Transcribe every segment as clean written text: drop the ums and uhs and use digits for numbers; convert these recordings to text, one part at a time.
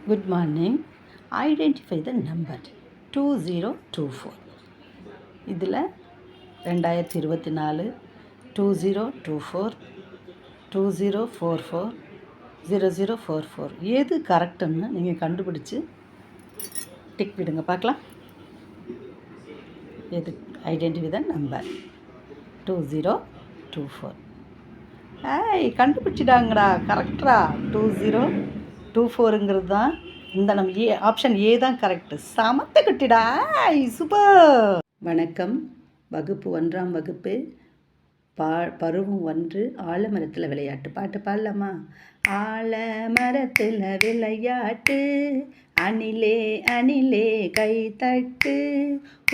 Good morning. Identify the number 2024. இதில் 2024 2024 2044 0044 எது கரெக்டுன்னு நீங்கள் கண்டுபிடிச்சி டிக் விடுங்க பார்க்கலாம். எது ஐடென்டிஃபை த நம்பர் 2024. கண்டுபிடிச்சிட்டாங்கடா, கரெக்டா. 2024ங்கிறது தான் இந்த நம்ம ஆப்ஷன் ஏ தான் கரெக்டு. சமத்த கட்டிடா, சூப்பர். வணக்கம். வகுப்பு 1ஆம் வகுப்பு பருவம் 1 ஆலமரத்தில் விளையாட்டு. பாட்டு பாடலாமா? ஆலமரத்தில் விளையாட்டு, அணிலே அணிலே கை தட்டு,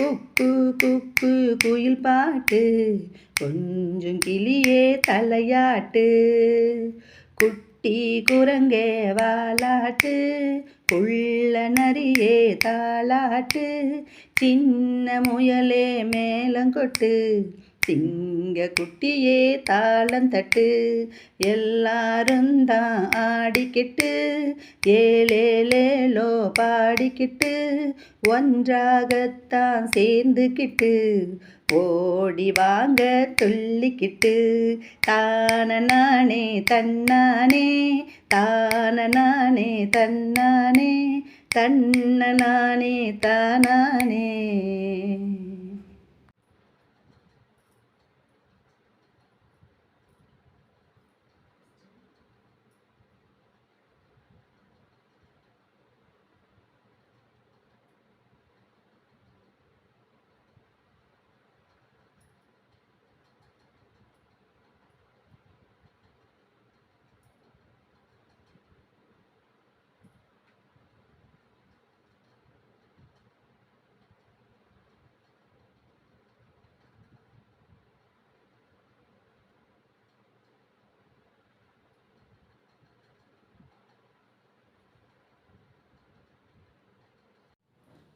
குக்கு குக்கு குயில் பாட்டு, கொஞ்சம் கிளியே தலையாட்டு, குட்டி குரங்கே வாலாட்டு, குள்ள நரியே தாளாட்டு, சின்ன முயலே மேலங்கொட்டு, சிங்க குட்டியே தாளந்தட்டு, எல்லாரும் தான் ஆடிக்கிட்டு ஏலேலேலோ பாடிக்கிட்டு ஒன்றாகத்தான் சேர்ந்துக்கிட்டு ஓடி வாங்க துள்ளிக்கிட்டு, தான நானே தன்னானே, தான நானே தன்னானே, தன்ன நானே தானானே.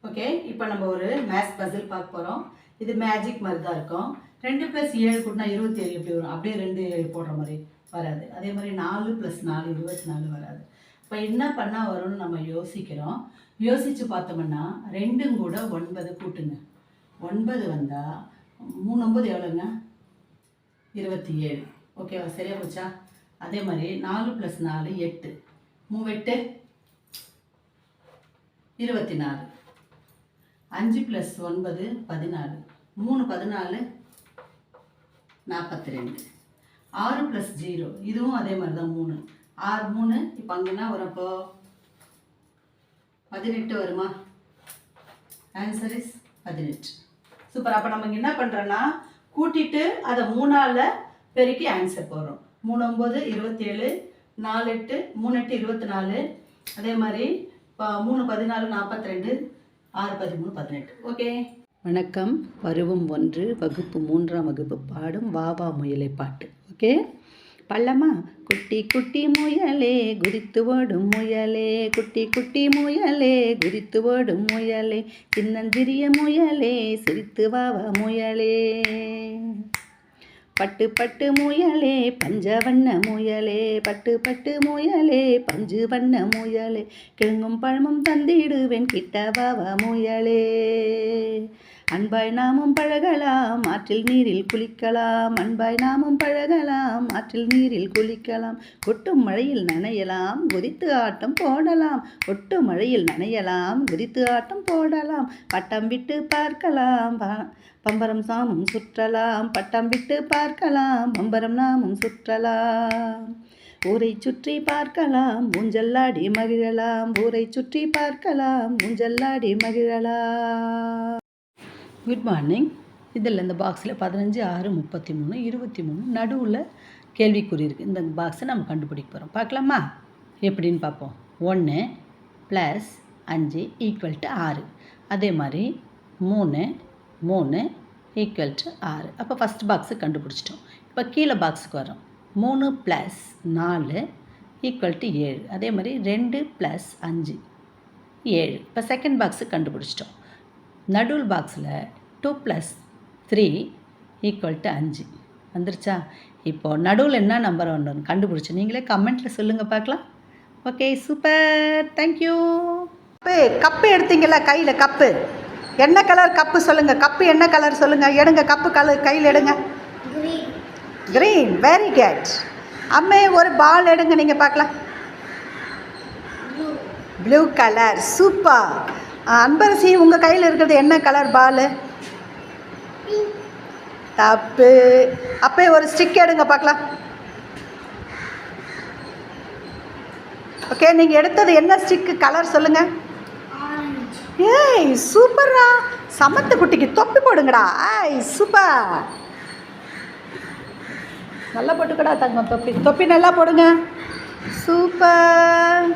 ஓகே, இப்போ நம்ம ஒரு மேத்ஸ் பசில் பார்க்க போகிறோம். இது மேஜிக் மாதிரி தான் இருக்கும். 2 + 7 கூட்டினா 27 எப்படி வரும்? அப்படியே 2 போடுற மாதிரி வராது. அதே மாதிரி 4 + 4 24 வராது. இப்போ என்ன பண்ணால் வரும்னு நம்ம யோசிக்கிறோம். யோசித்து பார்த்தோம்னா 2 கூட 9 கூட்டுங்க. 9 வந்தால் 3 9 எவ்வளோங்க? 27. ஓகேவா? சரியா போச்சா? அதே மாதிரி 4 + 4 8, 3 8 24, 5 + 9 14, 3 14 42, 6 + 0 இதுவும் அதே மாதிரி தான் 3, 6 3. இப்போ அங்கன்னா வரப்போ 18 வருமா? Answer is 18. சூப்பர். அப்போ நம்ம என்ன பண்ணுறோன்னா கூட்டிட்டு அதை 3ஆல் பெருக்கி ஆன்சர் போடுறோம். 3 9 27, 4 8 3 8 24, அதே மாதிரி 3 14 42, 6 13 18. ஓகே. வணக்கம். பருவம் 1 வகுப்பு 3ஆம் வகுப்பு பாடும் வாவா முயலை பாட்டு. ஓகே, பள்ளமா? குட்டி குட்டி முயலே குதித்து ஓடும் முயலே, குட்டி குட்டி முயலே குதித்து ஓடும் முயலே, சின்னஞ்சிறிய முயலே சிரித்து வாவா முயலே, பட்டு பட்டு முயலே பஞ்ச வண்ண முயலே, பட்டு பட்டு முயலே பஞ்சு வண்ண முயலே, கிழங்கும் பழமும் தந்திடுவேன் கிட்ட வாவா முயலே, அன்பாய் நாமும் பழகலாம் ஆற்றில் நீரில் குளிக்கலாம், அன்பாய் நாமும் பழகலாம் ஆற்றில் நீரில் குளிக்கலாம், கொட்டும் மழையில் நனையலாம் குதித்து ஆட்டம் போடலாம், கொட்டு மழையில் நனையலாம் குதித்து ஆட்டம் போடலாம், பட்டம் விட்டு பார்க்கலாம் பம்பரம் நாமும் சுற்றலாம், பட்டம் விட்டு பார்க்கலாம் பம்பரம் நாமும் சுற்றலாம், ஊரை சுற்றி பார்க்கலாம் ஊஞ்சல்லாடி மகிழலாம், ஊரை சுற்றி பார்க்கலாம் ஊஞ்சல்லாடி மகிழலாம். Good morning. இதில் இந்த பாக்ஸில் 15 6 33 23 நடுவில் கேள்விக்குறி இருக்குது. இந்த பாக்ஸை நம்ம கண்டுபிடிக்க போகிறோம். பார்க்கலாமா? எப்படின்னு பார்ப்போம். 1 + 5 = 6. அதே மாதிரி 3 3 = 6. அப்போ ஃபஸ்ட் பாக்ஸு கண்டுபிடிச்சிட்டோம். இப்போ கீழே பாக்ஸுக்கு வரோம். 3 + 4 = 7. அதே மாதிரி 2 + 5 7. இப்போ செகண்ட் பாக்ஸு கண்டுபிடிச்சிட்டோம். நடுவில் பாக்ஸில் 2 + 3 = 5 வந்துருச்சா? இப்போது நடுவில் என்ன நம்பர் ஒன்று கண்டுபிடிச்சி நீங்களே கமெண்ட்டில் சொல்லுங்கள் பார்க்கலாம். Okay super, thank you. கப்பு எடுத்தீங்களா கையில்? கப்பு என்ன கலர் கப்பு சொல்லுங்கள். கப்பு என்ன கலர் சொல்லுங்கள். எடுங்க கப்பு கலர் கையில் எடுங்க. Green, very good. அம்மே ஒரு பால் எடுங்க, நீங்கள் பார்க்கலாம். Blue colour, super. அன்பரசி உங்கள் கையில் இருக்கிறது என்ன கலர் பால்? தப்பு. அப்போ ஒரு ஸ்டிக் எடுங்க பார்க்கலாம். ஓகே, நீங்கள் எடுத்தது என்ன ஸ்டிக்கு கலர் சொல்லுங்கள். ஏய் சூப்பரா, சமத்து குட்டிக்கு தொப்பி போடுங்கடா. ஏய் சூப்பர், நல்லா போட்டுக்கடா தங்கம். தொப்பி நல்லா போடுங்க. சூப்பர்.